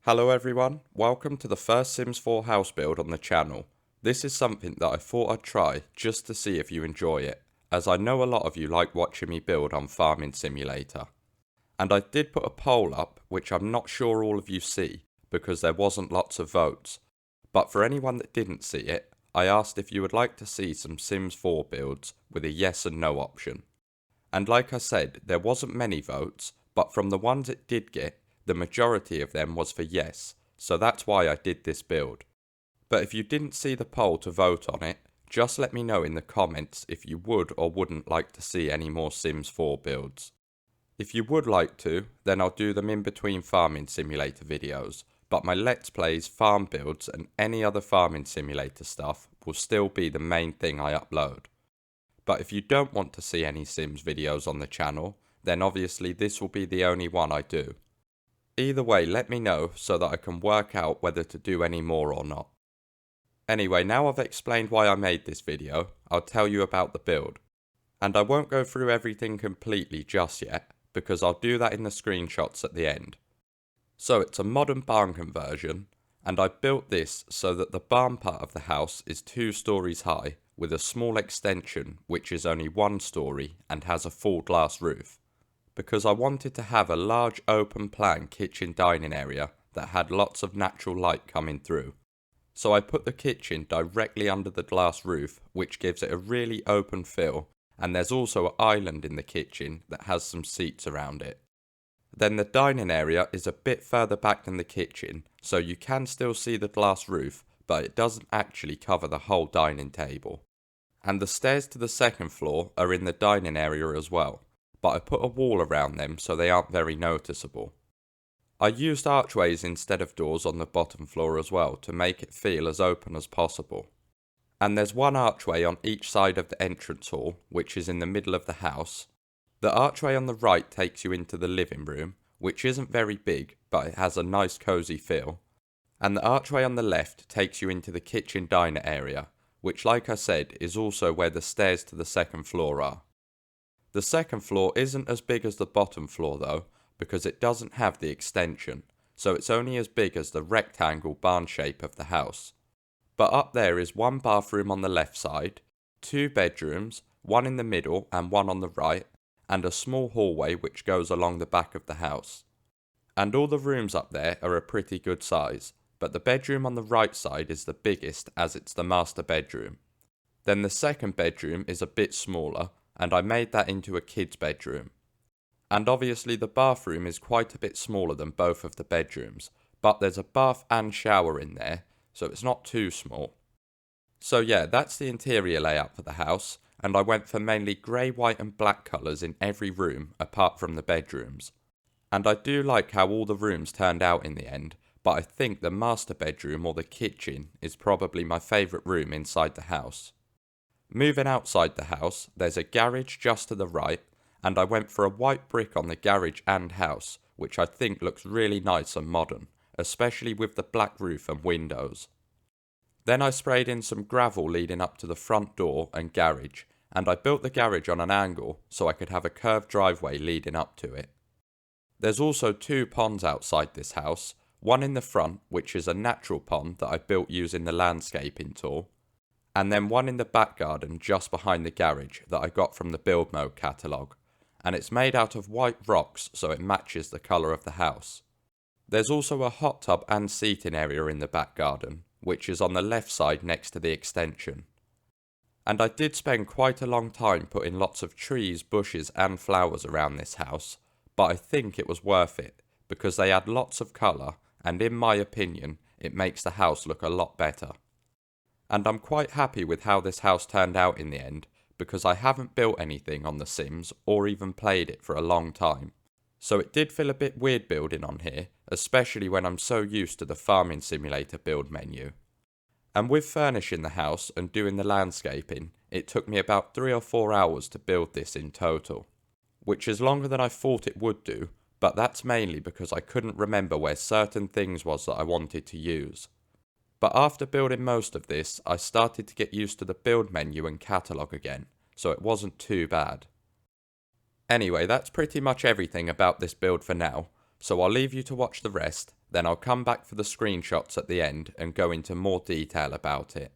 Hello everyone, welcome to the first Sims 4 house build on the channel. This is something that I thought I'd try just to see if you enjoy it, as I know a lot of you like watching me build on Farming Simulator. And I did put a poll up, which I'm not sure all of you see, because there wasn't lots of votes. But for anyone that didn't see it, I asked if you would like to see some Sims 4 builds with a yes and no option. And like I said, there wasn't many votes, but from the ones it did get, the majority of them was for yes, so that's why I did this build. But if you didn't see the poll to vote on it, just let me know in the comments if you would or wouldn't like to see any more Sims 4 builds. If you would like to, then I'll do them in between Farming Simulator videos, but my Let's Plays, farm builds and any other Farming Simulator stuff will still be the main thing I upload. But if you don't want to see any Sims videos on the channel, then obviously this will be the only one I do. Either way, let me know so that I can work out whether to do any more or not. Anyway, now I've explained why I made this video, I'll tell you about the build. And I won't go through everything completely just yet, because I'll do that in the screenshots at the end. So it's a modern barn conversion, and I built this so that the barn part of the house is 2 stories high, with a small extension which is only 1 story and has a full glass roof. Because I wanted to have a large open plan kitchen dining area that had lots of natural light coming through. So I put the kitchen directly under the glass roof, which gives it a really open feel, and there's also an island in the kitchen that has some seats around it. Then the dining area is a bit further back than the kitchen, so you can still see the glass roof, but it doesn't actually cover the whole dining table. And the stairs to the second floor are in the dining area as well, but I put a wall around them so they aren't very noticeable. I used archways instead of doors on the bottom floor as well to make it feel as open as possible. And there's 1 archway on each side of the entrance hall, which is in the middle of the house. The archway on the right takes you into the living room, which isn't very big, but it has a nice cozy feel. And the archway on the left takes you into the kitchen diner area, which like I said is also where the stairs to the second floor are. The second floor isn't as big as the bottom floor though, because it doesn't have the extension, so it's only as big as the rectangle barn shape of the house. But up there is 1 bathroom on the left side, 2 bedrooms, 1 in the middle and 1 on the right, and a small hallway which goes along the back of the house. And all the rooms up there are a pretty good size, but the bedroom on the right side is the biggest as it's the master bedroom. Then the second bedroom is a bit smaller, and I made that into a kid's bedroom. And obviously the bathroom is quite a bit smaller than both of the bedrooms, but there's a bath and shower in there, so it's not too small. So yeah, that's the interior layout for the house, and I went for mainly grey, white and black colours in every room apart from the bedrooms. And I do like how all the rooms turned out in the end, but I think the master bedroom or the kitchen is probably my favourite room inside the house. Moving outside the house, there's a garage just to the right, and I went for a white brick on the garage and house, which I think looks really nice and modern, especially with the black roof and windows. Then I sprayed in some gravel leading up to the front door and garage, and I built the garage on an angle so I could have a curved driveway leading up to it. There's also 2 ponds outside this house, 1 in the front which is a natural pond that I built using the landscaping tool, and then 1 in the back garden just behind the garage that I got from the build mode catalogue, and it's made out of white rocks so it matches the colour of the house. There's also a hot tub and seating area in the back garden, which is on the left side next to the extension. And I did spend quite a long time putting lots of trees, bushes and flowers around this house, but I think it was worth it, because they add lots of colour, and in my opinion, it makes the house look a lot better. And I'm quite happy with how this house turned out in the end, because I haven't built anything on The Sims or even played it for a long time. So it did feel a bit weird building on here, especially when I'm so used to the Farming Simulator build menu. And with furnishing the house and doing the landscaping, it took me about 3 or 4 hours to build this in total. Which is longer than I thought it would do, but that's mainly because I couldn't remember where certain things was that I wanted to use. But after building most of this, I started to get used to the build menu and catalogue again, so it wasn't too bad. Anyway, that's pretty much everything about this build for now, so I'll leave you to watch the rest, Then I'll come back for the screenshots at the end and go into more detail about it.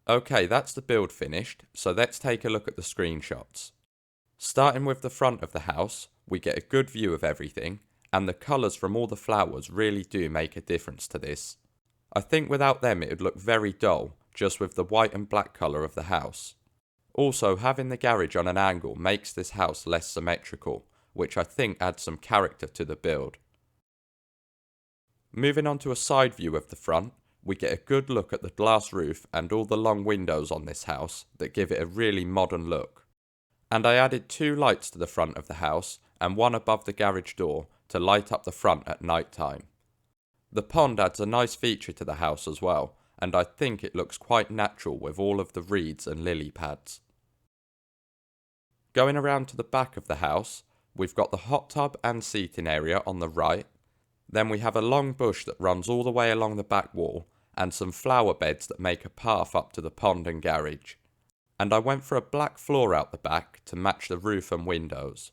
Okay, that's the build finished, so let's take a look at the screenshots. Starting with the front of the house, we get a good view of everything, and the colours from all the flowers really do make a difference to this. I think without them it would look very dull, just with the white and black colour of the house. Also, having the garage on an angle makes this house less symmetrical, which I think adds some character to the build. Moving on to a side view of the front, we get a good look at the glass roof and all the long windows on this house that give it a really modern look. And I added 2 lights to the front of the house and one above the garage door to light up the front at night time. The pond adds a nice feature to the house as well, and I think it looks quite natural with all of the reeds and lily pads. Going around to the back of the house, we've got the hot tub and seating area on the right. Then we have a long bush that runs all the way along the back wall and some flower beds that make a path up to the pond and garage. And I went for a black floor out the back to match the roof and windows.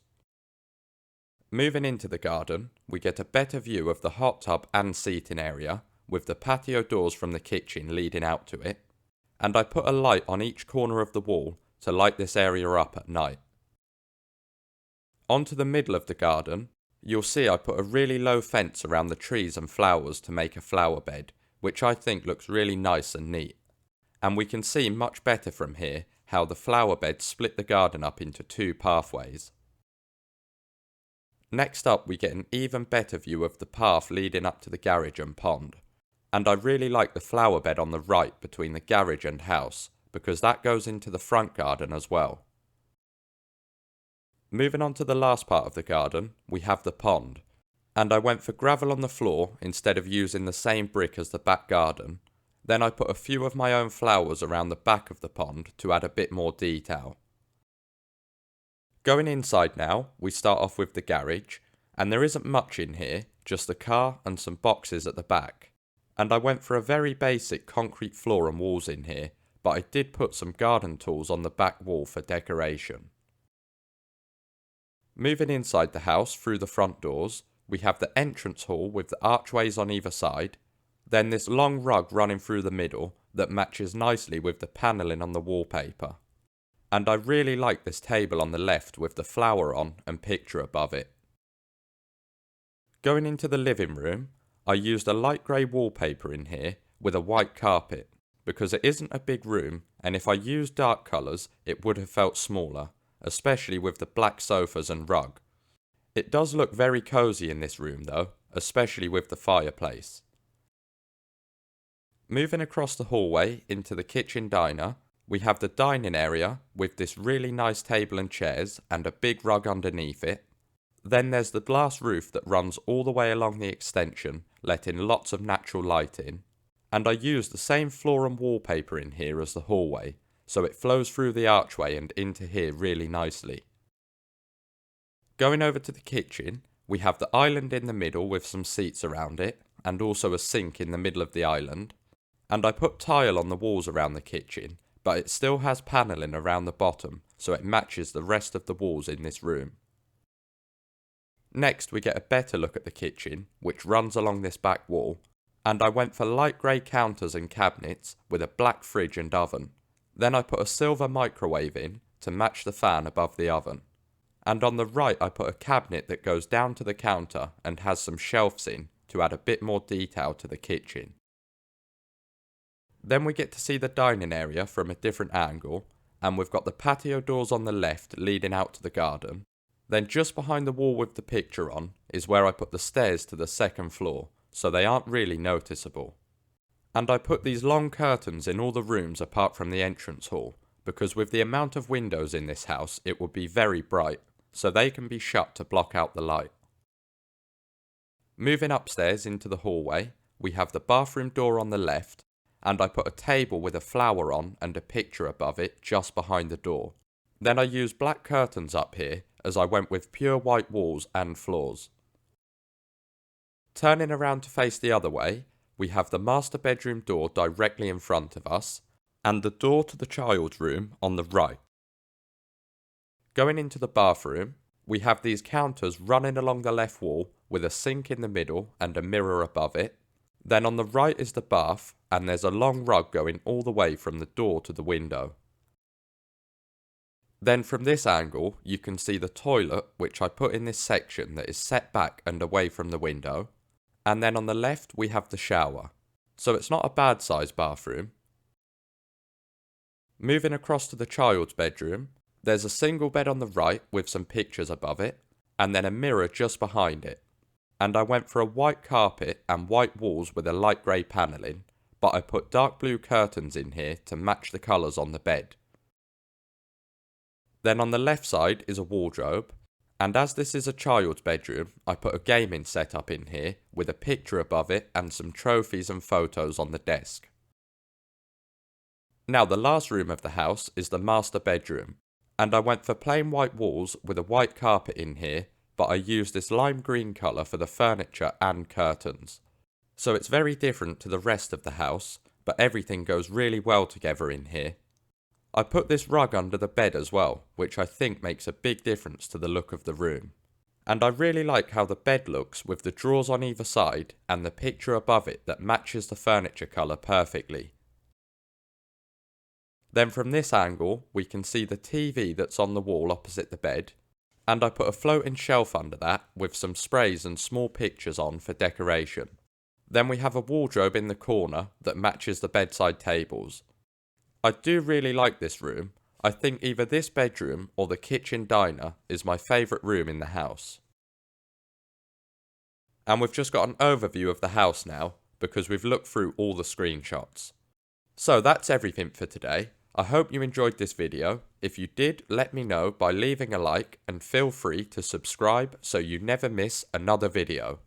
Moving into the garden, we get a better view of the hot tub and seating area with the patio doors from the kitchen leading out to it. And I put a light on each corner of the wall to light this area up at night. Onto the middle of the garden, you'll see I put a really low fence around the trees and flowers to make a flower bed, which I think looks really nice and neat. And we can see much better from here how the flower beds split the garden up into 2 pathways. Next up we get an even better view of the path leading up to the garage and pond. And I really like the flower bed on the right between the garage and house, because that goes into the front garden as well. Moving on to the last part of the garden, we have the pond, and I went for gravel on the floor instead of using the same brick as the back garden. Then I put a few of my own flowers around the back of the pond to add a bit more detail. Going inside now, we start off with the garage, and there isn't much in here, just a car and some boxes at the back. And I went for a very basic concrete floor and walls in here, but I did put some garden tools on the back wall for decoration. Moving inside the house through the front doors, we have the entrance hall with the archways on either side, then this long rug running through the middle that matches nicely with the panelling on the wallpaper. And I really like this table on the left with the flower on and picture above it. Going into the living room, I used a light grey wallpaper in here with a white carpet, because it isn't a big room, and if I used dark colours it would have felt smaller, especially with the black sofas and rug. It does look very cosy in this room though, especially with the fireplace. Moving across the hallway into the kitchen diner, we have the dining area with this really nice table and chairs and a big rug underneath it. Then there's the glass roof that runs all the way along the extension, letting lots of natural light in. And I used the same floor and wallpaper in here as the hallway, so it flows through the archway and into here really nicely. Going over to the kitchen, we have the island in the middle with some seats around it, and also a sink in the middle of the island. And I put tile on the walls around the kitchen, but it still has panelling around the bottom, so it matches the rest of the walls in this room. Next we get a better look at the kitchen, which runs along this back wall, and I went for light grey counters and cabinets with a black fridge and oven. Then I put a silver microwave in to match the fan above the oven. And on the right I put a cabinet that goes down to the counter and has some shelves in to add a bit more detail to the kitchen. Then we get to see the dining area from a different angle, and we've got the patio doors on the left leading out to the garden. Then just behind the wall with the picture on is where I put the stairs to the second floor, so they aren't really noticeable. And I put these long curtains in all the rooms apart from the entrance hall, because with the amount of windows in this house it would be very bright, so they can be shut to block out the light. Moving upstairs into the hallway, we have the bathroom door on the left, and I put a table with a flower on and a picture above it just behind the door. Then I used black curtains up here as I went with pure white walls and floors. Turning around to face the other way, we have the master bedroom door directly in front of us, and the door to the child's room on the right. Going into the bathroom, we have these counters running along the left wall with a sink in the middle and a mirror above it. Then on the right is the bath, and there's a long rug going all the way from the door to the window. Then from this angle, you can see the toilet, which I put in this section that is set back and away from the window. And then on the left, we have the shower. So it's not a bad sized bathroom. Moving across to the child's bedroom, there's a single bed on the right with some pictures above it, and then a mirror just behind it. And I went for a white carpet and white walls with a light grey panelling, but I put dark blue curtains in here to match the colours on the bed. Then on the left side is a wardrobe, and as this is a child's bedroom, I put a gaming setup in here with a picture above it and some trophies and photos on the desk. Now the last room of the house is the master bedroom, and I went for plain white walls with a white carpet in here, but I used this lime green colour for the furniture and curtains. So it's very different to the rest of the house, but everything goes really well together in here. I put this rug under the bed as well, which I think makes a big difference to the look of the room. And I really like how the bed looks with the drawers on either side and the picture above it that matches the furniture colour perfectly. Then from this angle, we can see the TV that's on the wall opposite the bed, and I put a floating shelf under that with some sprays and small pictures on for decoration. Then we have a wardrobe in the corner that matches the bedside tables. I do really like this room. I think either this bedroom or the kitchen diner is my favourite room in the house. And we've just got an overview of the house now, because we've looked through all the screenshots. So that's everything for today. I hope you enjoyed this video. If you did, let me know by leaving a like and feel free to subscribe so you never miss another video.